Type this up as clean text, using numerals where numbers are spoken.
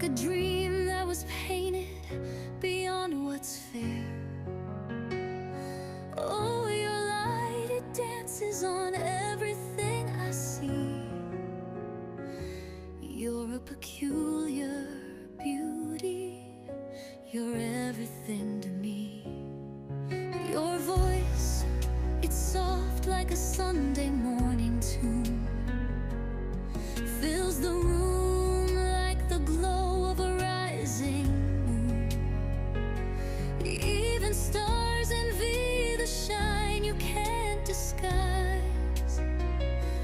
like a dream that was painted beyond what's fair. Oh, your light, it dances on everything I see. You're a peculiar beauty, you're everything to me. Your voice, it's soft like a Sunday